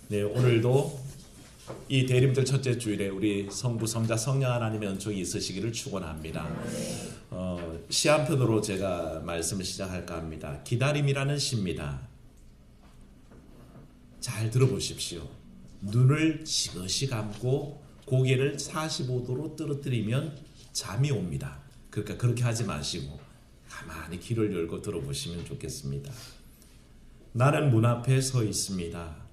네, 오늘도 이 대림절 첫째 주일에 우리 성부, 성자, 성령 하나님의 은총이 있으시기를 축원합니다. 시 한 편으로 제가 말씀을 시작할까 합니다. 기다림이라는 시입니다. 잘 들어보십시오. 눈을 지그시 감고 고개를 45도로 떨어뜨리면 잠이 옵니다. 그러니까 그렇게 하지 마시고 가만히 귀를 열고 들어보시면 좋겠습니다. 나는 문 앞에 서 있습니다.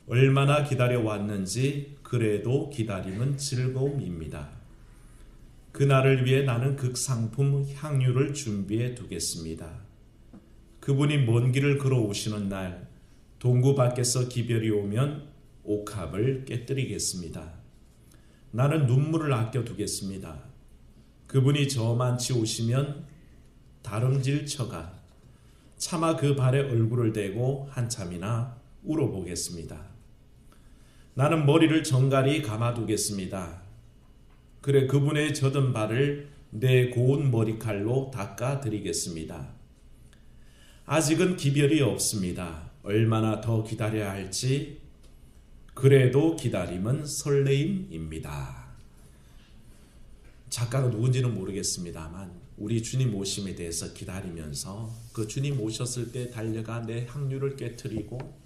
얼마나 기다려왔는지 그래도 기다림은 즐거움입니다. 그날을 위해 나는 극상품 향유를 준비해 두겠습니다. 그분이 먼 길을 걸어오시는 날 동구 밖에서 기별이 오면 옥합을 깨뜨리겠습니다. 나는 눈물을 아껴두겠습니다. 그분이 저만치 오시면 다름질 쳐가 차마 그 발에 얼굴을 대고 한참이나 울어보겠습니다. 나는 머리를 정갈히 감아두겠습니다. 그래 그분의 젖은 발을 내 고운 머리칼로 닦아드리겠습니다. 아직은 기별이 없습니다. 얼마나 더 기다려야 할지 그래도 기다림은 설레임입니다. 작가가 누군지는 모르겠습니다만 우리 주님 오심에 대해서 기다리면서 그 주님 오셨을 때 달려가 내 향유를 깨트리고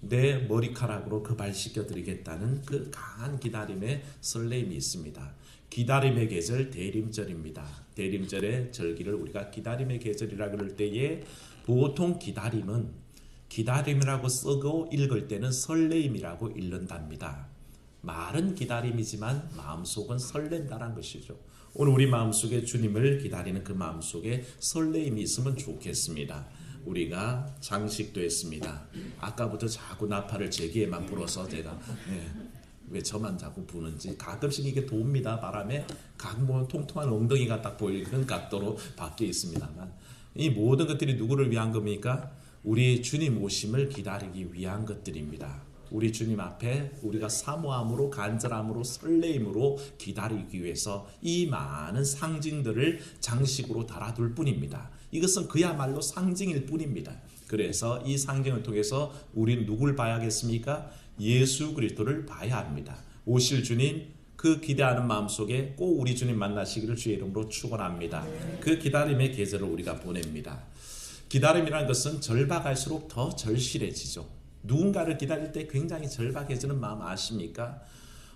내 머리카락으로 그 발 씻겨드리겠다는 그 강한 기다림의 설레임이 있습니다. 기다림의 계절 대림절입니다. 대림절의 절기를 우리가 기다림의 계절이라 그럴 때에 보통 기다림이라고 쓰고 읽을 때는 설레임이라고 읽는답니다. 말은 기다림이지만 마음속은 설렌다는 것이죠. 오늘 우리 마음속에 주님을 기다리는 그 마음속에 설레임이 있으면 좋겠습니다. 우리가 장식도 했습니다. 아까부터 자꾸 나팔을 제기에만 불어서 제가 왜 저만 자꾸 부는지 가끔씩 이게 돕니다. 바람에 가끔 통통한 엉덩이가 딱 보이는 각도로 바뀌어 있습니다만 이 모든 것들이 누구를 위한 겁니까? 우리 주님 오심을 기다리기 위한 것들입니다. 우리 주님 앞에 우리가 사모함으로 간절함으로 설레임으로 기다리기 위해서 이 많은 상징들을 장식으로 달아둘 뿐입니다. 이것은 그야말로 상징일 뿐입니다. 그래서 이 상징을 통해서 우리는 누굴 봐야겠습니까? 예수 그리스도를 봐야 합니다. 오실 주님 그 기대하는 마음속에 꼭 우리 주님 만나시기를 주의 이름으로 축원합니다. 그 기다림의 계절을 우리가 보냅니다. 기다림이라는 것은 절박할수록 더 절실해지죠. 누군가를 기다릴 때 굉장히 절박해지는 마음 아십니까?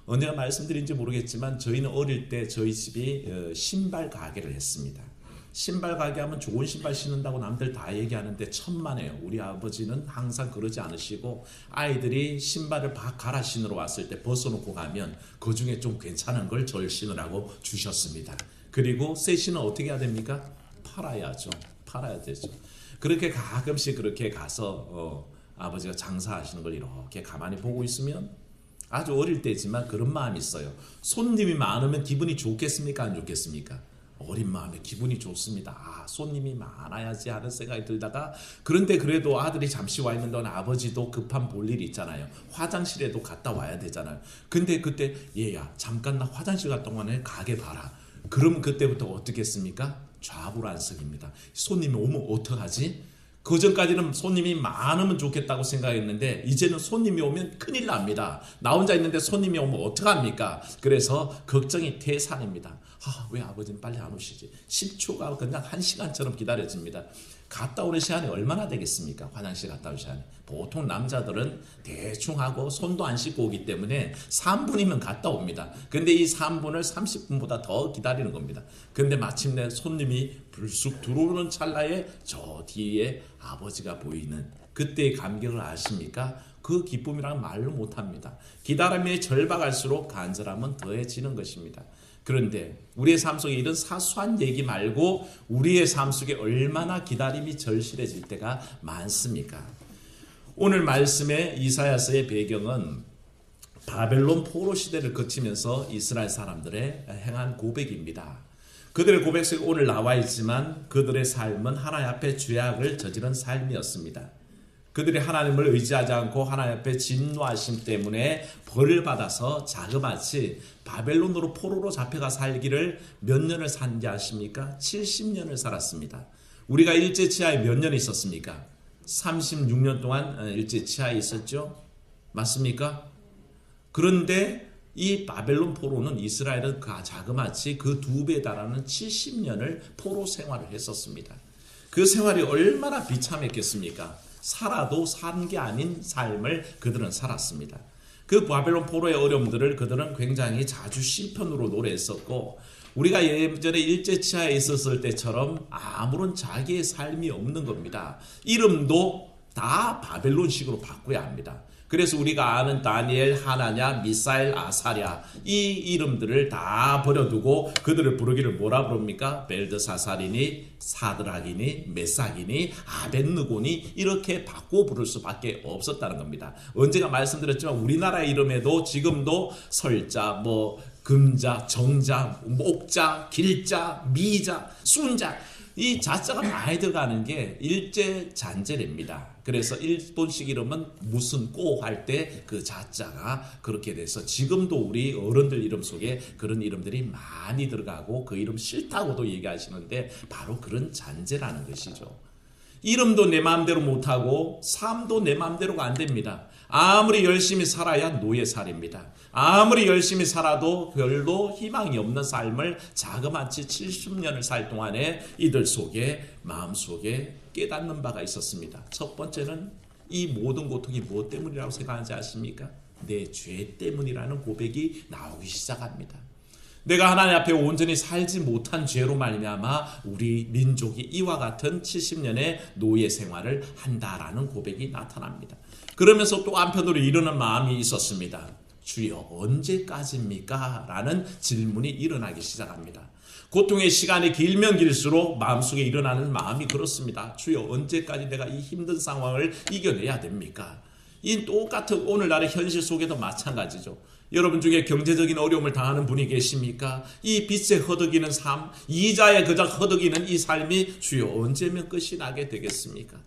언제가 말씀드린지 모르겠지만 저희는 어릴 때 저희 집이 신발 가게를 했습니다. 신발 가게 하면 좋은 신발 신는다고 남들 다 얘기하는데 천만에요. 우리 아버지는 항상 그러지 않으시고 아이들이 신발을 갈아 신으러 왔을 때 벗어놓고 가면 그 중에 좀 괜찮은 걸 절 신으라고 주셨습니다. 그리고 새 신은 어떻게 해야 됩니까? 팔아야죠. 팔아야 되죠. 그렇게 가끔씩 그렇게 가서 아버지가 장사하시는 걸 이렇게 가만히 보고 있으면 아주 어릴 때지만 그런 마음이 있어요. 손님이 많으면 기분이 좋겠습니까? 안 좋겠습니까? 어린 마음에 기분이 좋습니다. 손님이 많아야지 하는 생각이 들다가 그런데 그래도 아들이 잠시 와 있는 동안 아버지도 급한 볼 일이 있잖아요. 화장실에도 갔다 와야 되잖아요. 근데 그때 얘야 잠깐 나 화장실 갔다 오면 가게 봐라. 그럼 그때부터 어떻게 했습니까? 좌불안석입니다. 손님이 오면 어떡하지? 그전까지는 손님이 많으면 좋겠다고 생각했는데 이제는 손님이 오면 큰일 납니다. 나 혼자 있는데 손님이 오면 어떡합니까? 그래서 걱정이 태산입니다. 왜 아버지는 빨리 안 오시지? 10초가 그냥 1시간처럼 기다려집니다. 갔다 오는 시간이 얼마나 되겠습니까? 화장실 갔다 오는 시간이. 보통 남자들은 대충 하고 손도 안 씻고 오기 때문에 3분이면 갔다 옵니다. 근데 이 3분을 30분보다 더 기다리는 겁니다. 근데 마침내 손님이 불쑥 들어오는 찰나에 저 뒤에 아버지가 보이는 그때의 감격을 아십니까? 그 기쁨이란 말로 못합니다. 기다림에 절박할수록 간절함은 더해지는 것입니다. 그런데 우리의 삶 속에 이런 사소한 얘기 말고 우리의 삶 속에 얼마나 기다림이 절실해질 때가 많습니까? 오늘 말씀의 이사야서의 배경은 바벨론 포로 시대를 거치면서 이스라엘 사람들의 행한 고백입니다. 그들의 고백 속에 오늘 나와 있지만 그들의 삶은 하나님 앞에 죄악을 저지른 삶이었습니다. 그들이 하나님을 의지하지 않고 하나님 앞에 진노하심 때문에 벌을 받아서 자그마치 바벨론으로 포로로 잡혀가 살기를 몇 년을 산지 아십니까? 70년을 살았습니다. 우리가 일제 치하에 몇 년 있었습니까? 36년 동안 일제 치하에 있었죠. 맞습니까? 그런데 이 바벨론 포로는 이스라엘은 자그마치 그 2배에 달하는 70년을 포로 생활을 했었습니다. 그 생활이 얼마나 비참했겠습니까? 살아도 산 게 아닌 삶을 그들은 살았습니다. 그 바벨론 포로의 어려움들을 그들은 굉장히 자주 시편으로 노래했었고, 우리가 예전에 일제치하에 있었을 때처럼 아무런 자기의 삶이 없는 겁니다. 이름도 다 바벨론식으로 바꿔야 합니다. 그래서 우리가 아는 다니엘, 하나냐, 미사엘, 아사랴 이 이름들을 다 버려두고 그들을 부르기를 뭐라 부릅니까? 벨드사살이니, 사드락이니, 메삭이니, 아벳느고니 이렇게 바꿔 부를 수밖에 없었다는 겁니다. 언제가 말씀드렸지만 우리나라 이름에도 지금도 설자, 금자, 정자, 목자, 길자, 미자, 순자 이 자자가 많이 들어가는 게 일제 잔재입니다. 그래서 일본식 이름은 무슨 꼬 할 때 그 자자가 그렇게 돼서 지금도 우리 어른들 이름 속에 그런 이름들이 많이 들어가고 그 이름 싫다고도 얘기하시는데 바로 그런 잔재라는 것이죠. 이름도 내 마음대로 못하고 삶도 내 마음대로가 안 됩니다. 아무리 열심히 살아야 노예살입니다. 아무리 열심히 살아도 별로 희망이 없는 삶을 자그마치 70년을 살 동안에 이들 속에 마음속에 깨닫는 바가 있었습니다. 첫 번째는 이 모든 고통이 무엇 때문이라고 생각하는지 아십니까? 내 죄 때문이라는 고백이 나오기 시작합니다. 내가 하나님 앞에 온전히 살지 못한 죄로 말미암아 우리 민족이 이와 같은 70년의 노예 생활을 한다라는 고백이 나타납니다. 그러면서 또 한편으로 이르는 마음이 있었습니다. 주여 언제까지입니까? 라는 질문이 일어나기 시작합니다. 고통의 시간이 길면 길수록 마음속에 일어나는 마음이 그렇습니다. 주여 언제까지 내가 이 힘든 상황을 이겨내야 됩니까? 이 똑같은 오늘날의 현실 속에도 마찬가지죠. 여러분 중에 경제적인 어려움을 당하는 분이 계십니까? 이 빚에 허덕이는 삶, 이자에 그저 허덕이는 이 삶이 주여 언제면 끝이 나게 되겠습니까?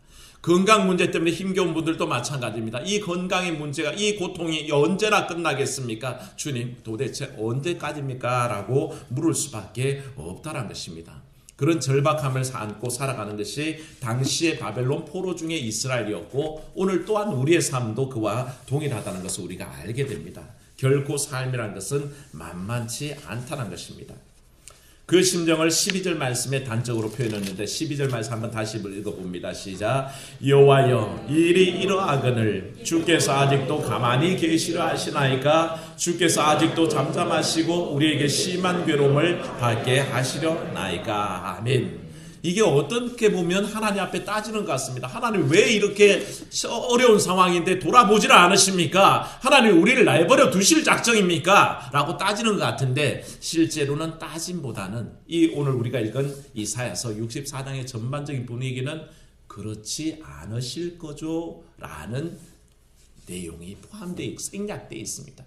건강 문제 때문에 힘겨운 분들도 마찬가지입니다. 이 건강의 문제가, 이 고통이 언제나 끝나겠습니까? 주님 도대체 언제까지입니까? 라고 물을 수밖에 없다는 것입니다. 그런 절박함을 안고 살아가는 것이 당시의 바벨론 포로 중에 이스라엘이었고 오늘 또한 우리의 삶도 그와 동일하다는 것을 우리가 알게 됩니다. 결코 삶이라는 것은 만만치 않다는 것입니다. 그 심정을 12절 말씀에 단적으로 표현했는데 12절 말씀 한번 다시 읽어봅니다. 시작. 여호와여 일이 이러하거늘 주께서 아직도 가만히 계시려 하시나이까? 주께서 아직도 잠잠하시고 우리에게 심한 괴로움을 받게 하시려 나이까? 아멘. 이게 어떻게 보면 하나님 앞에 따지는 것 같습니다. 하나님 왜 이렇게 어려운 상황인데 돌아보지를 않으십니까? 하나님 우리를 내버려 두실 작정입니까? 라고 따지는 것 같은데 실제로는 따짐보다는 이 오늘 우리가 읽은 이사야서 64장의 전반적인 분위기는 그렇지 않으실 거죠 라는 내용이 포함되어 생략되어 있습니다.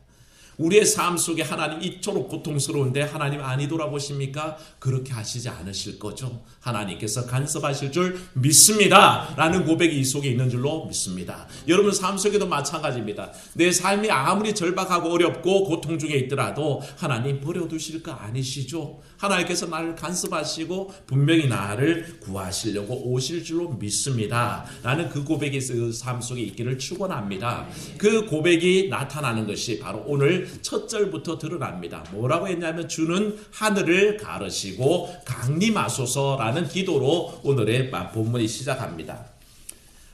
우리의 삶 속에 하나님 이토록 고통스러운데 하나님 아니 돌아보십니까? 그렇게 하시지 않으실 거죠. 하나님께서 간섭하실 줄 믿습니다 라는 고백이 이 속에 있는 줄로 믿습니다. 여러분 삶 속에도 마찬가지입니다. 내 삶이 아무리 절박하고 어렵고 고통 중에 있더라도 하나님 버려두실 거 아니시죠? 하나님께서 나를 간섭하시고 분명히 나를 구하시려고 오실 줄로 믿습니다 라는 그 고백이 삶 속에 있기를 축원합니다. 그 고백이 나타나는 것이 바로 오늘 첫 절부터 드러납니다. 뭐라고 했냐면 주는 하늘을 가르시고 강림하소서라는 기도로 오늘의 본문이 시작합니다.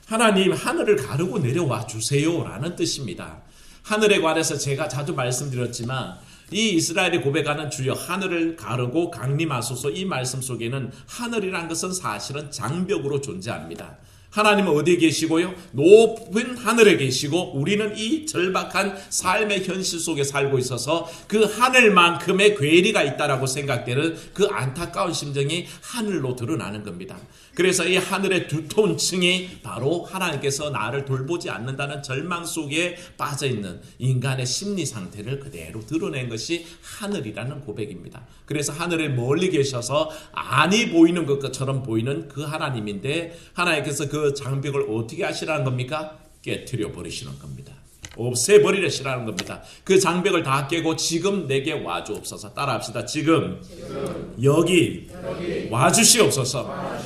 하나님 하늘을 가르고 내려와 주세요 라는 뜻입니다. 하늘에 관해서 제가 자주 말씀드렸지만 이 이스라엘이 고백하는 주여 하늘을 가르고 강림하소서 이 말씀 속에는 하늘이란 것은 사실은 장벽으로 존재합니다. 하나님은 어디에 계시고요? 높은 하늘에 계시고 우리는 이 절박한 삶의 현실 속에 살고 있어서 그 하늘만큼의 괴리가 있다라고 생각되는 그 안타까운 심정이 하늘로 드러나는 겁니다. 그래서 이 하늘의 두터운 층이 바로 하나님께서 나를 돌보지 않는다는 절망 속에 빠져있는 인간의 심리 상태를 그대로 드러낸 것이 하늘이라는 고백입니다. 그래서 하늘에 멀리 계셔서 안이 보이는 것처럼 보이는 그 하나님인데 하나님께서 그 장벽을 어떻게 하시라는 겁니까? 깨트려 버리시는 겁니다. 없애버리시라는 겁니다. 그 장벽을 다 깨고 지금 내게 와주옵소서. 따라합시다. 지금 여기 와주시옵소서.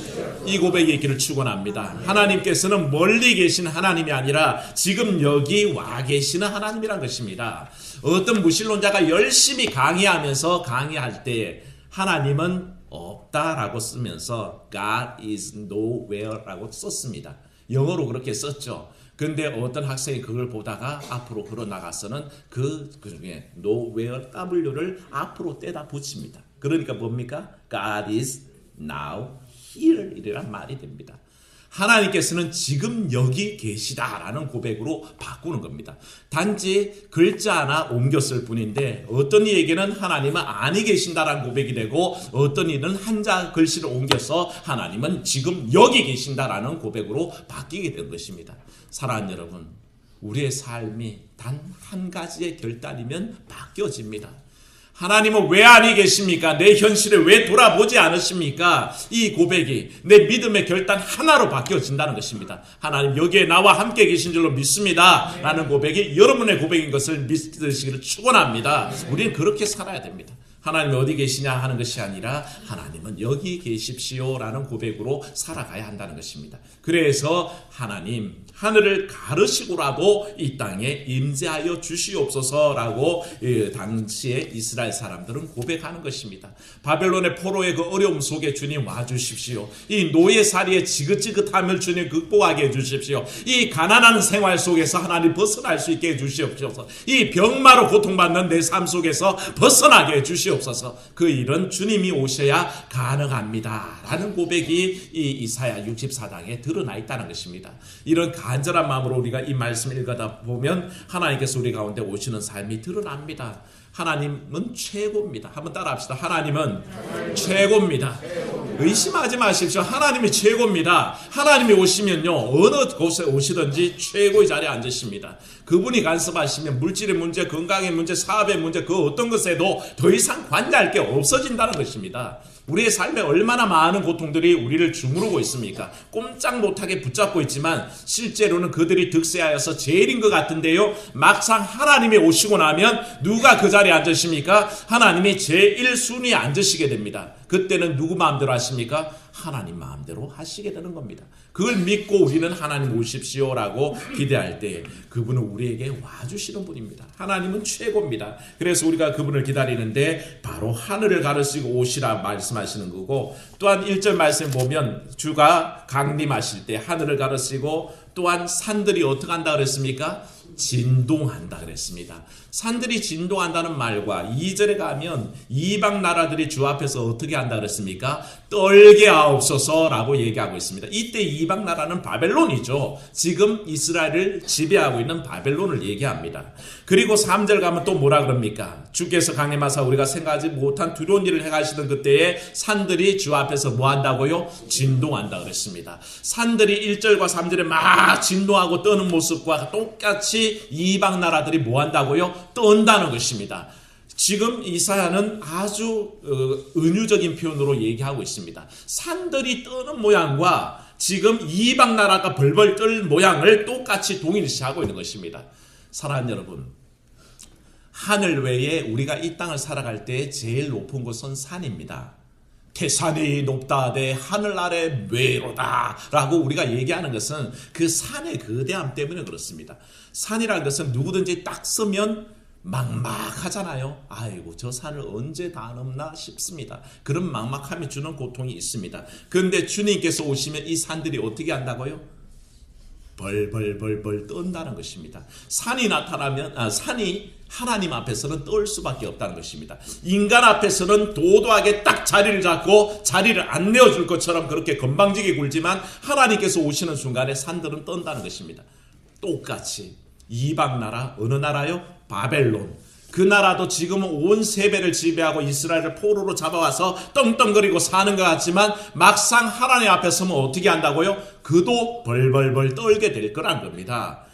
이 고백이 있기를 축원합니다. 하나님께서는 멀리 계신 하나님이 아니라 지금 여기 와 계시는 하나님이란 것입니다. 어떤 무신론자가 열심히 강의하면서 강의할 때 하나님은 없다라고 쓰면서 God is nowhere라고 썼습니다. 영어로 그렇게 썼죠. 근데 어떤 학생이 그걸 보다가 앞으로 걸어 나가서는 그 중에 nowhere W를 앞으로 떼다 붙입니다. 그러니까 뭡니까? God is now here 이란 말이 됩니다. 하나님께서는 지금 여기 계시다라는 고백으로 바꾸는 겁니다. 단지 글자 하나 옮겼을 뿐인데 어떤 이에게는 하나님은 아니 계신다라는 고백이 되고 어떤 이는 한자 글씨를 옮겨서 하나님은 지금 여기 계신다라는 고백으로 바뀌게 된 것입니다. 사랑하는 여러분, 우리의 삶이 단 한 가지의 결단이면 바뀌어집니다. 하나님은 왜 아니 계십니까? 내 현실을 왜 돌아보지 않으십니까? 이 고백이 내 믿음의 결단 하나로 바뀌어진다는 것입니다. 하나님 여기에 나와 함께 계신 줄로 믿습니다 라는 고백이 여러분의 고백인 것을 믿으시기를 축원합니다. 우리는 그렇게 살아야 됩니다. 하나님이 어디 계시냐 하는 것이 아니라 하나님은 여기 계십시오 라는 고백으로 살아가야 한다는 것입니다. 그래서 하나님 하늘을 가르시고라도 이 땅에 임재하여 주시옵소서라고 당시에 이스라엘 사람들은 고백하는 것입니다. 바벨론의 포로의 그 어려움 속에 주님 와주십시오. 이 노예살이의 지긋지긋함을 주님 극복하게 해주십시오. 이 가난한 생활 속에서 하나님 벗어날 수 있게 해주시옵소서. 이 병마로 고통받는 내 삶 속에서 벗어나게 해주시옵소서. 그 일은 주님이 오셔야 가능합니다 라는 고백이 이 이사야 64장에 드러나 있다는 것입니다. 이런 간절한 마음으로 우리가 이 말씀을 읽다 보면 하나님께서 우리 가운데 오시는 삶이 드러납니다. 하나님은 최고입니다. 한번 따라합시다. 하나님은 최고입니다. 의심하지 마십시오. 하나님이 최고입니다. 하나님이 오시면요 어느 곳에 오시든지 최고의 자리에 앉으십니다. 그분이 간섭하시면 물질의 문제, 건강의 문제, 사업의 문제 그 어떤 것에도 더 이상 관여할 게 없어진다는 것입니다. 우리의 삶에 얼마나 많은 고통들이 우리를 주무르고 있습니까? 꼼짝 못하게 붙잡고 있지만 실제로는 그들이 득세하여서 제일인 것 같은데요. 막상 하나님이 오시고 나면 누가 그 자리에 앉으십니까? 하나님이 제1순위에 앉으시게 됩니다. 그때는 누구 마음대로 하십니까? 하나님 마음대로 하시게 되는 겁니다. 그걸 믿고 우리는 하나님 오십시오라고 기대할 때 그분은 우리에게 와주시는 분입니다. 하나님은 최고입니다. 그래서 우리가 그분을 기다리는데 바로 하늘을 가르시고 오시라 말씀하시는 거고 또한 1절 말씀 보면 주가 강림하실 때 하늘을 가르시고 또한 산들이 어떻게 한다 그랬습니까? 진동한다 그랬습니다. 산들이 진동한다는 말과 2절에 가면 이방 나라들이 주 앞에서 어떻게 한다 그랬습니까? 떨게 하옵소서라고 얘기하고 있습니다. 이때 이방 나라는 바벨론이죠. 지금 이스라엘을 지배하고 있는 바벨론을 얘기합니다. 그리고 3절 가면 또 뭐라 그럽니까? 주께서 강림하사 우리가 생각하지 못한 두려운 일을 행하시던 그때에 산들이 주 앞에서 뭐 한다고요? 진동한다 그랬습니다. 산들이 1절과 3절에 막 진동하고 떠는 모습과 똑같이 이방 나라들이 뭐 한다고요? 떤다는 것입니다. 지금 이사야는 아주 은유적인 표현으로 얘기하고 있습니다. 산들이 떠는 모양과 지금 이방 나라가 벌벌 떨 모양을 똑같이 동일시하고 있는 것입니다. 사랑하는 여러분, 하늘 외에 우리가 이 땅을 살아갈 때 제일 높은 곳은 산입니다. 태산이 높다 대 하늘 아래 외로다 라고 우리가 얘기하는 것은 그 산의 거대함 때문에 그렇습니다. 산이라는 것은 누구든지 딱 서면 막막하잖아요. 아이고 저 산을 언제 다 넘나 싶습니다. 그런 막막함이 주는 고통이 있습니다. 그런데 주님께서 오시면 이 산들이 어떻게 한다고요? 벌벌벌벌 떤다는 것입니다. 산이 나타나면 산이 하나님 앞에서는 떨 수밖에 없다는 것입니다. 인간 앞에서는 도도하게 딱 자리를 잡고 자리를 안 내어줄 것처럼 그렇게 건방지게 굴지만 하나님께서 오시는 순간에 산들은 떤다는 것입니다. 똑같이 이방 나라 어느 나라요? 바벨론. 그 나라도 지금은 온 세배를 지배하고 이스라엘을 포로로 잡아와서 떵떵거리고 사는 것 같지만 막상 하나님 앞에 서면 어떻게 한다고요? 그도 벌벌벌 떨게 될 거란 겁니다.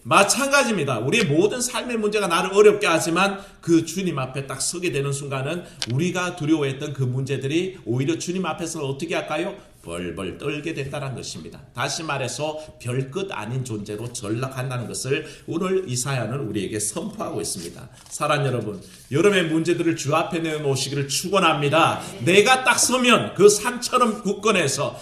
마찬가지입니다. 우리의 모든 삶의 문제가 나를 어렵게 하지만 그 주님 앞에 딱 서게 되는 순간은 우리가 두려워했던 그 문제들이 오히려 주님 앞에서 어떻게 할까요? 벌벌 떨게 된다는 것입니다. 다시 말해서 별것 아닌 존재로 전락한다는 것을 오늘 이사야는 우리에게 선포하고 있습니다. 사랑하는 여러분, 여러분의 문제들을 주 앞에 내놓으시기를 축원합니다. 내가 딱 서면 그 산처럼 굳건해서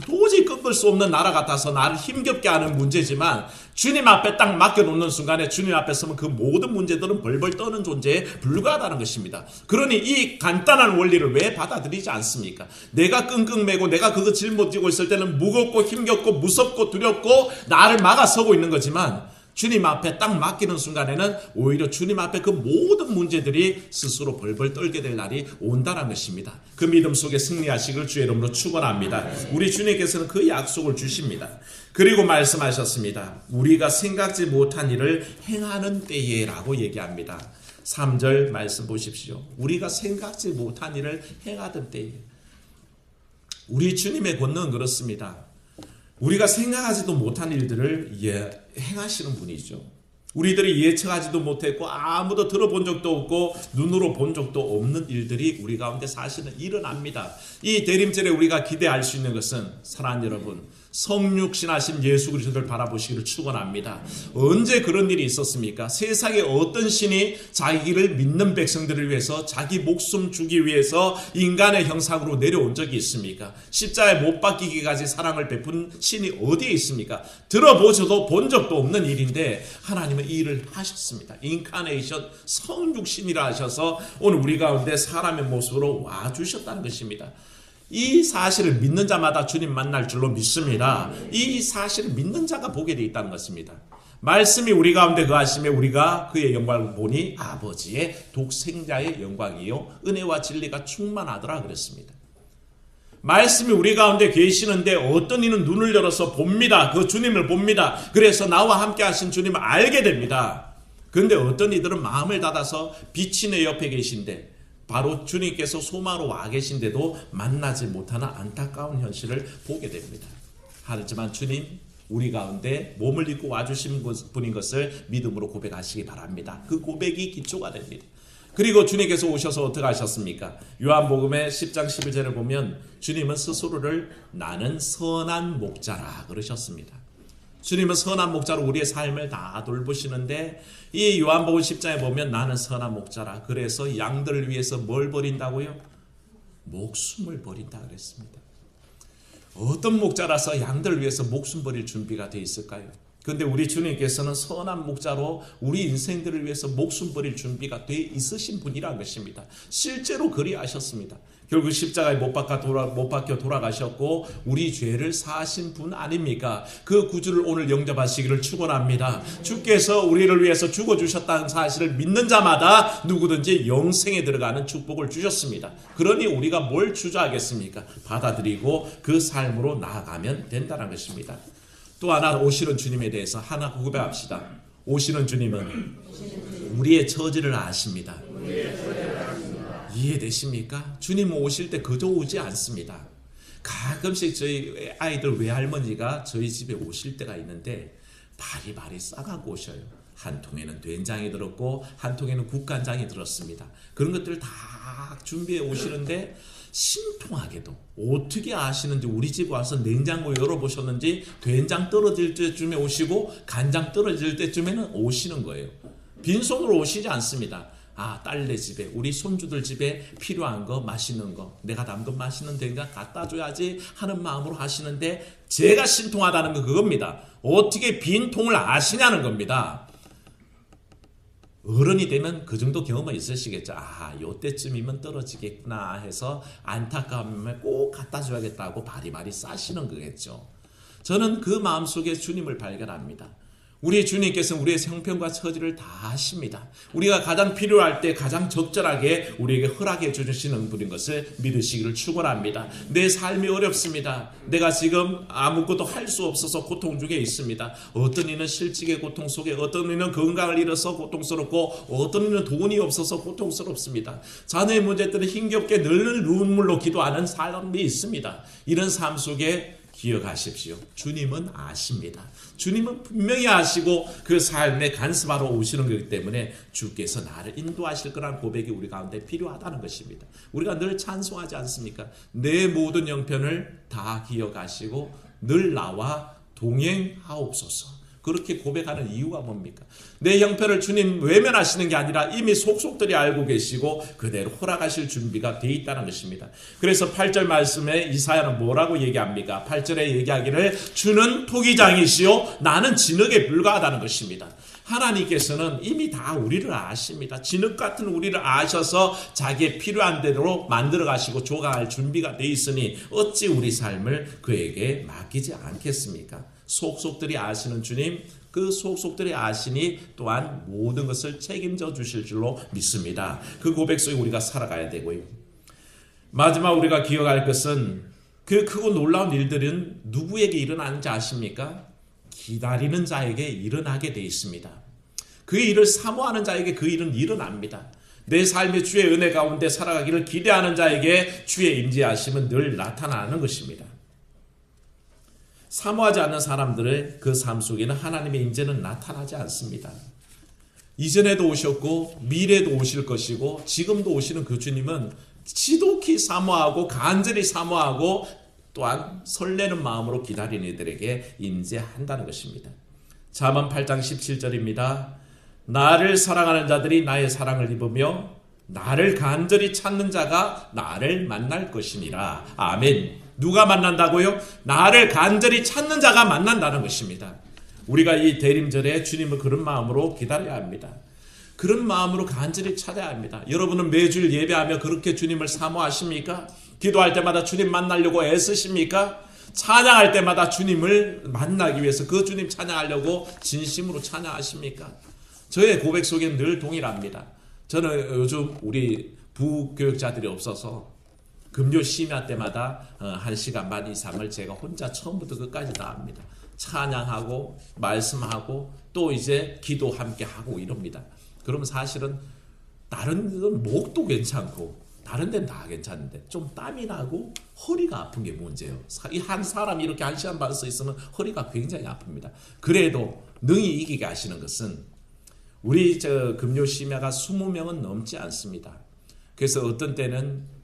도저히 꺾을 수 없는 나라 같아서 나를 힘겹게 하는 문제지만 주님 앞에 딱 맡겨놓는 순간에 주님 앞에 서면 그 모든 문제들은 벌벌 떠는 존재에 불과하다는 것입니다. 그러니 이 간단한 원리를 왜 받아들이지 않습니까? 내가 끙끙매고 내가 그거 짊어지고 있을 때는 무겁고 힘겹고 무섭고 두렵고 나를 막아서고 있는 거지만 주님 앞에 딱 맡기는 순간에는 오히려 주님 앞에 그 모든 문제들이 스스로 벌벌 떨게 될 날이 온다는 것입니다. 그 믿음 속에 승리하시길 주의 이름으로 축원합니다. 우리 주님께서는 그 약속을 주십니다. 그리고 말씀하셨습니다. 우리가 생각지 못한 일을 행하는 때에 라고 얘기합니다. 3절 말씀 보십시오. 우리가 생각지 못한 일을 행하던 때에. 우리 주님의 권능은 그렇습니다. 우리가 생각하지도 못한 일들을 행하시는 분이죠. 우리들이 예측하지도 못했고 아무도 들어본 적도 없고 눈으로 본 적도 없는 일들이 우리 가운데 사실은 일어납니다. 이 대림절에 우리가 기대할 수 있는 것은 사랑하는 여러분, 성육신하신 예수 그리스도를 바라보시기를 축원합니다. 언제 그런 일이 있었습니까? 세상에 어떤 신이 자기를 믿는 백성들을 위해서 자기 목숨 주기 위해서 인간의 형상으로 내려온 적이 있습니까? 십자가에 못 박히기까지 사랑을 베푼 신이 어디에 있습니까? 들어보셔도 본 적도 없는 일인데 하나님은 이 일을 하셨습니다. 인카네이션, 성육신이라 하셔서 오늘 우리 가운데 사람의 모습으로 와주셨다는 것입니다. 이 사실을 믿는 자마다 주님 만날 줄로 믿습니다. 이 사실을 믿는 자가 보게 되어 있다는 것입니다. 말씀이 우리 가운데 거하심에 우리가 그의 영광을 보니 아버지의 독생자의 영광이요 은혜와 진리가 충만하더라 그랬습니다. 말씀이 우리 가운데 계시는데 어떤 이는 눈을 열어서 봅니다. 그 주님을 봅니다. 그래서 나와 함께 하신 주님을 알게 됩니다. 그런데 어떤 이들은 마음을 닫아서 빛이 내 옆에 계신데 바로 주님께서 소망으로 와 계신데도 만나지 못하는 안타까운 현실을 보게 됩니다. 하지만 주님 우리 가운데 몸을 입고 와주신 분인 것을 믿음으로 고백하시기 바랍니다. 그 고백이 기초가 됩니다. 그리고 주님께서 오셔서 어떻게 하셨습니까? 요한복음의 10장 11절을 보면 주님은 스스로를 나는 선한 목자라 그러셨습니다. 주님은 선한 목자로 우리의 삶을 다 돌보시는데 이 요한복음 10장에 보면 나는 선한 목자라. 그래서 양들을 위해서 뭘 버린다고요? 목숨을 버린다 그랬습니다. 어떤 목자라서 양들을 위해서 목숨 버릴 준비가 되어 있을까요? 그런데 우리 주님께서는 선한 목자로 우리 인생들을 위해서 목숨 버릴 준비가 되어 있으신 분이라는 것입니다. 실제로 그리하셨습니다. 결국 십자가에 못 박혀 돌아가셨고 우리 죄를 사하신 분 아닙니까? 그 구주를 오늘 영접하시기를 축원합니다. 주께서 우리를 위해서 죽어주셨다는 사실을 믿는 자마다 누구든지 영생에 들어가는 축복을 주셨습니다. 그러니 우리가 뭘 주저하겠습니까? 받아들이고 그 삶으로 나아가면 된다는 것입니다. 또 하나 오시는 주님에 대해서 하나 고백합시다. 오시는 주님은 우리의 처지를 아십니다. 이해되십니까? 주님은 오실 때 그저 오지 않습니다. 가끔씩 저희 아이들 외할머니가 저희 집에 오실 때가 있는데 바리바리 싸가고 오셔요. 한 통에는 된장이 들었고 한 통에는 국간장이 들었습니다. 그런 것들을 다 준비해 오시는데 신통하게도 어떻게 아시는지 우리 집 와서 냉장고 열어보셨는지 된장 떨어질 때쯤에 오시고 간장 떨어질 때쯤에는 오시는 거예요. 빈손으로 오시지 않습니다. 딸네 집에 우리 손주들 집에 필요한 거 맛있는 거 내가 담근 맛있는 된장 갖다 줘야지 하는 마음으로 하시는데 제가 신통하다는 건 그겁니다. 어떻게 빈 통을 아시냐는 겁니다. 어른이 되면 그 정도 경험은 있으시겠죠. 요때쯤이면 떨어지겠구나 해서 안타까움을 꼭 갖다 줘야겠다고 바리바리 싸시는 거겠죠. 저는 그 마음속에 주님을 발견합니다. 우리 주님께서는 우리의 형편과 처지를 다 아십니다. 우리가 가장 필요할 때 가장 적절하게 우리에게 허락해 주시는 분인 것을 믿으시기를 축원합니다. 내 삶이 어렵습니다. 내가 지금 아무것도 할 수 없어서 고통 중에 있습니다. 어떤 이는 실직의 고통 속에, 어떤 이는 건강을 잃어서 고통스럽고, 어떤 이는 돈이 없어서 고통스럽습니다. 자녀의 문제 때문에 힘겹게 늘 눈물로 기도하는 사람이 있습니다. 이런 삶 속에 기억하십시오. 주님은 아십니다. 주님은 분명히 아시고 그 삶에 간섭하러 오시는 거기 때문에 주께서 나를 인도하실 거라는 고백이 우리 가운데 필요하다는 것입니다. 우리가 늘 찬송하지 않습니까? 내 모든 형편을 다 기억하시고 늘 나와 동행하옵소서. 그렇게 고백하는 이유가 뭡니까? 내 형편을 주님 외면하시는 게 아니라 이미 속속들이 알고 계시고 그대로 허락하실 준비가 돼 있다는 것입니다. 그래서 8절 말씀에 이사야는 뭐라고 얘기합니까? 8절에 얘기하기를 주는 토기장이시요 나는 진흙에 불과하다는 것입니다. 하나님께서는 이미 다 우리를 아십니다. 진흙 같은 우리를 아셔서 자기의 필요한 대로 만들어 가시고 조각할 준비가 돼 있으니 어찌 우리 삶을 그에게 맡기지 않겠습니까? 속속들이 아시는 주님, 그 속속들이 아시니 또한 모든 것을 책임져 주실 줄로 믿습니다. 그 고백 속에 우리가 살아가야 되고요. 마지막 우리가 기억할 것은 그 크고 놀라운 일들은 누구에게 일어나는지 아십니까? 기다리는 자에게 일어나게 되어 있습니다. 그 일을 사모하는 자에게 그 일은 일어납니다. 내 삶의 주의 은혜 가운데 살아가기를 기대하는 자에게 주의 임재하심은 늘 나타나는 것입니다. 사모하지 않는 사람들의 그 삶 속에는 하나님의 임재는 나타나지 않습니다. 이전에도 오셨고 미래에도 오실 것이고 지금도 오시는 그 주님은 지독히 사모하고 간절히 사모하고 또한 설레는 마음으로 기다리는 이들에게 임재한다는 것입니다. 잠언 8장 17절입니다. 나를 사랑하는 자들이 나의 사랑을 입으며 나를 간절히 찾는 자가 나를 만날 것이니라. 아멘. 누가 만난다고요? 나를 간절히 찾는 자가 만난다는 것입니다. 우리가 이 대림절에 주님을 그런 마음으로 기다려야 합니다. 그런 마음으로 간절히 찾아야 합니다. 여러분은 매주일 예배하며 그렇게 주님을 사모하십니까? 기도할 때마다 주님 만나려고 애쓰십니까? 찬양할 때마다 주님을 만나기 위해서 그 주님 찬양하려고 진심으로 찬양하십니까? 저의 고백 속엔 늘 동일합니다. 저는 요즘 우리 부교육자들이 없어서 금요 심야 때마다 1시간 반 이상을 제가 혼자 처음부터 끝까지 다 합니다. 찬양하고 말씀하고 또 이제 기도 함께 하고 이럽니다. 그럼 사실은 다른 건 목도 괜찮고 다른 데는 다 괜찮은데 좀 땀이 나고 허리가 아픈 게 문제예요. 한 사람이 이렇게 1시간 반 서 있으면 허리가 굉장히 아픕니다. 그래도 능히 이기게 하시는 것은 우리 금요 심야가 20명은 넘지 않습니다. 그래서 어떤 때는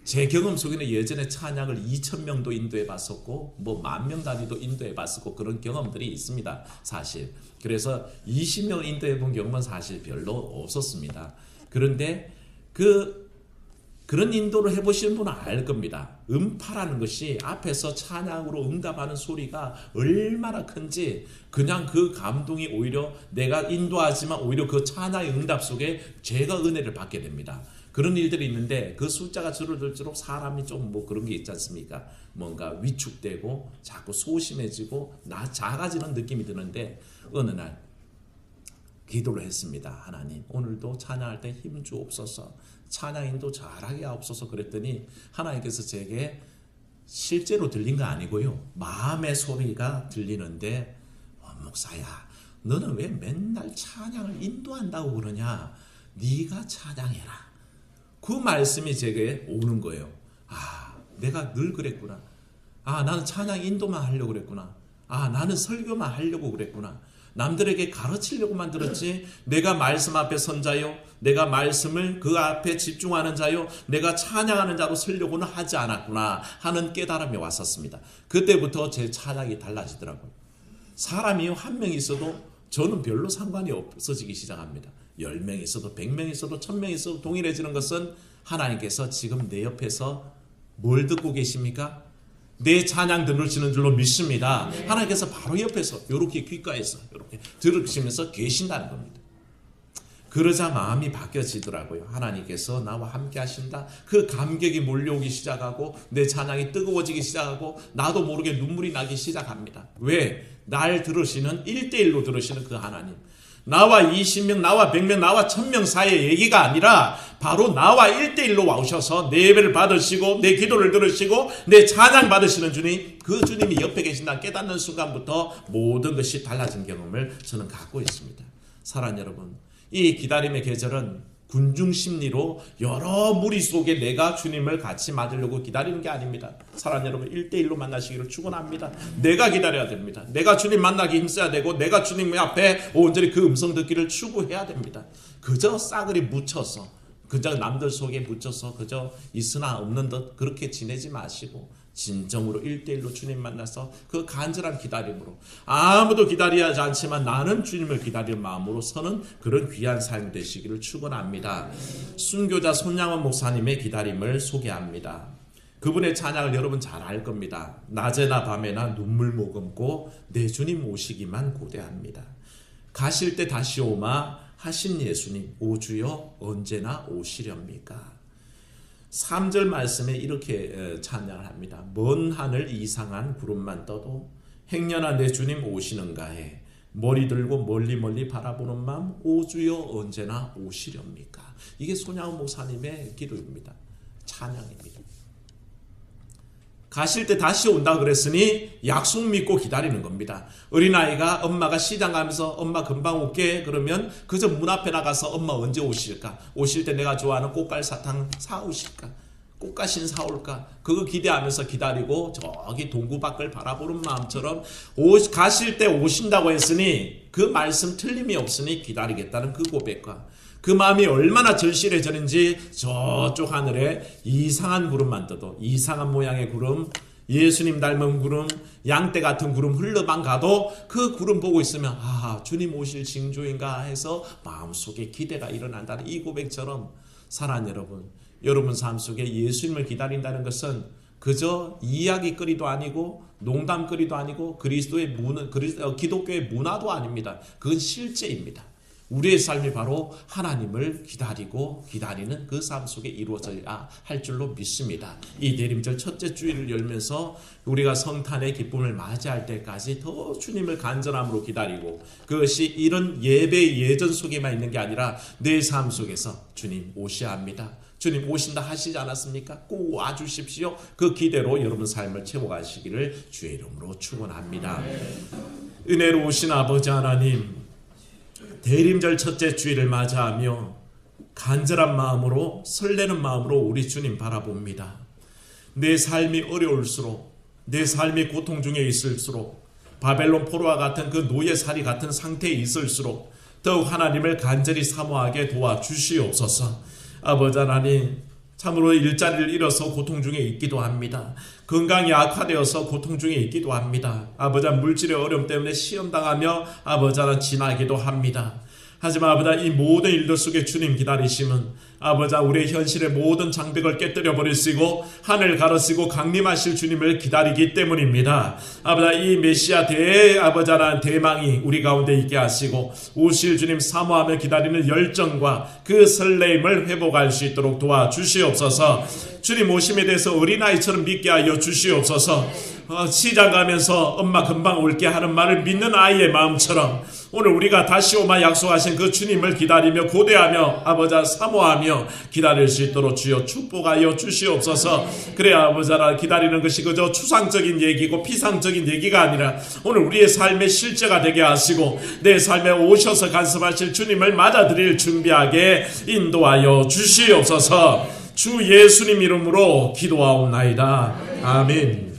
제 경험 속에는 예전에 찬양을 2,000명도 인도해 봤었고 뭐 10,000명 단위도 인도해 봤었고 그런 경험들이 있습니다. 사실. 그래서 20명 인도해 본 경험은 사실 별로 없었습니다. 그런데 그런 인도를 해보시는 분은 알 겁니다. 음파라는 것이 앞에서 찬양으로 응답하는 소리가 얼마나 큰지 그냥 그 감동이 오히려 내가 인도하지만 오히려 그 찬양의 응답 속에 제가 은혜를 받게 됩니다. 그런 일들이 있는데 그 숫자가 줄어들수록 사람이 좀 뭐 그런 게 있지 않습니까? 뭔가 위축되고 자꾸 소심해지고 작아지는 느낌이 드는데 어느 날 기도를 했습니다. 하나님 오늘도 찬양할 때 힘 주옵소서. 찬양인도 잘하게 하옵소서. 그랬더니 하나님께서 제게 실제로 들린 거 아니고요. 마음의 소리가 들리는데 목사야 너는 왜 맨날 찬양을 인도한다고 그러냐. 네가 찬양해라. 그 말씀이 제게 오는 거예요. 아 내가 늘 그랬구나. 아 나는 찬양 인도만 하려고 그랬구나. 아 나는 설교만 하려고 그랬구나. 남들에게 가르치려고만 들었지 내가 말씀 앞에 선 자요 내가 말씀을 그 앞에 집중하는 자요 내가 찬양하는 자로 서려고는 하지 않았구나 하는 깨달음이 왔었습니다. 그때부터 제 찬양이 달라지더라고요. 사람이 한 명 있어도 저는 별로 상관이 없어지기 시작합니다. 10명 있어도 100명 있어도 1000명 있어도 동일해지는 것은 하나님께서 지금 내 옆에서 뭘 듣고 계십니까? 내 찬양 들으시는 줄로 믿습니다. 네. 하나님께서 바로 옆에서 이렇게 귓가에서 이렇게 들으시면서 계신다는 겁니다. 그러자 마음이 바뀌어지더라고요. 하나님께서 나와 함께 하신다. 그 감격이 몰려오기 시작하고 내 찬양이 뜨거워지기 시작하고 나도 모르게 눈물이 나기 시작합니다. 왜? 날 들으시는 1대1로 들으시는 그 하나님. 나와 20명, 나와 100명, 나와 1000명 사이의 얘기가 아니라 바로 나와 1대1로 와오셔서 내 예배를 받으시고 내 기도를 들으시고 내 찬양 받으시는 주님, 그 주님이 옆에 계신다 깨닫는 순간부터 모든 것이 달라진 경험을 저는 갖고 있습니다. 사랑하는 여러분, 이 기다림의 계절은 군중 심리로 여러 무리 속에 내가 주님을 같이 맞으려고 기다리는 게 아닙니다. 사랑하는 여러분 1대1로 만나시기를 축원합니다. 내가 기다려야 됩니다. 내가 주님 만나기 힘써야 되고 내가 주님 앞에 온전히 그 음성 듣기를 추구해야 됩니다. 그저 싸그리 묻혀서 그저 남들 속에 묻혀서 그저 있으나 없는 듯 그렇게 지내지 마시고 진정으로 1대1로 주님 만나서 그 간절한 기다림으로 아무도 기다리지 않지만 나는 주님을 기다리는 마음으로 서는 그런 귀한 삶 되시기를 축원합니다. 순교자 손양원 목사님의 기다림을 소개합니다. 그분의 찬양을 여러분 잘 알 겁니다. 낮에나 밤에나 눈물 머금고 내 주님 오시기만 고대합니다. 가실 때 다시 오마 하신 예수님 오주여 언제나 오시렵니까? 3절 말씀에 이렇게 찬양을 합니다. 먼 하늘 이상한 구름만 떠도 행여나 내 주님 오시는가에 머리 들고 멀리 바라보는 마음 오주여 언제나 오시렵니까? 이게 손양원 목사님의 기도입니다. 찬양입니다. 가실 때 다시 온다 그랬으니 약속 믿고 기다리는 겁니다. 어린아이가 엄마가 시장 가면서 엄마 금방 올게 그러면 그저 문 앞에 나가서 엄마 언제 오실까? 오실 때 내가 좋아하는 꽃갈 사탕 사오실까? 꽃가신 사올까? 그거 기대하면서 기다리고 저기 동구 밖을 바라보는 마음처럼 가실 때 오신다고 했으니 그 말씀 틀림이 없으니 기다리겠다는 그 고백과 그 마음이 얼마나 절실해졌는지 저쪽 하늘에 이상한 구름만 떠도 이상한 모양의 구름, 예수님 닮은 구름, 양떼 같은 구름 흘러만 가도 그 구름 보고 있으면 아 주님 오실 징조인가 해서 마음속에 기대가 일어난다는 이 고백처럼 사랑하는 여러분 삶 속에 예수님을 기다린다는 것은 그저 이야기거리도 아니고 농담거리도 아니고 기독교의 문화도 아닙니다. 그건 실제입니다. 우리의 삶이 바로 하나님을 기다리고 기다리는 그 삶 속에 이루어져야 할 줄로 믿습니다. 이 대림절 첫째 주일을 열면서 우리가 성탄의 기쁨을 맞이할 때까지 더 주님을 간절함으로 기다리고 그것이 이런 예배의 예전 속에만 있는 게 아니라 내 삶 속에서 주님 오셔야 합니다. 주님 오신다 하시지 않았습니까? 꼭 와주십시오. 그 기대로 여러분 삶을 채워가시기를 주의 이름으로 축원합니다. 은혜로우신 아버지 하나님, 대림절 첫째 주일을 맞이하며 간절한 마음으로 설레는 마음으로 우리 주님 바라봅니다. 내 삶이 어려울수록 내 삶이 고통 중에 있을수록 바벨론 포로와 같은 그 노예살이 같은 상태에 있을수록 더욱 하나님을 간절히 사모하게 도와주시옵소서. 아버지 하나님, 참으로 일자리를 잃어서 고통 중에 있기도 합니다. 건강이 악화되어서 고통 중에 있기도 합니다. 아버지 물질의 어려움 때문에 시험당하며 아버지 하나 지나기도 합니다. 하지만 아버지 이 모든 일들 속에 주님 기다리심은 아버지 우리의 현실의 모든 장벽을 깨뜨려 버리시고 하늘 가르시고 강림하실 주님을 기다리기 때문입니다. 아버지 이 메시아 아버지라는 대망이 우리 가운데 있게 하시고 오실 주님 사모하며 기다리는 열정과 그 설레임을 회복할 수 있도록 도와주시옵소서. 주님 오심에 대해서 어린아이처럼 믿게 하여 주시옵소서. 시장 가면서 엄마 금방 올게 하는 말을 믿는 아이의 마음처럼 오늘 우리가 다시 오마 약속하신 그 주님을 기다리며 고대하며 아버지 사모하며 기다릴 수 있도록 주여 축복하여 주시옵소서. 그래야 아버지 기다리는 것이 그저 추상적인 얘기고 피상적인 얘기가 아니라 오늘 우리의 삶의 실제가 되게 하시고 내 삶에 오셔서 간섭하실 주님을 맞아들일 준비하게 인도하여 주시옵소서. 주 예수님 이름으로 기도하옵나이다. 아멘.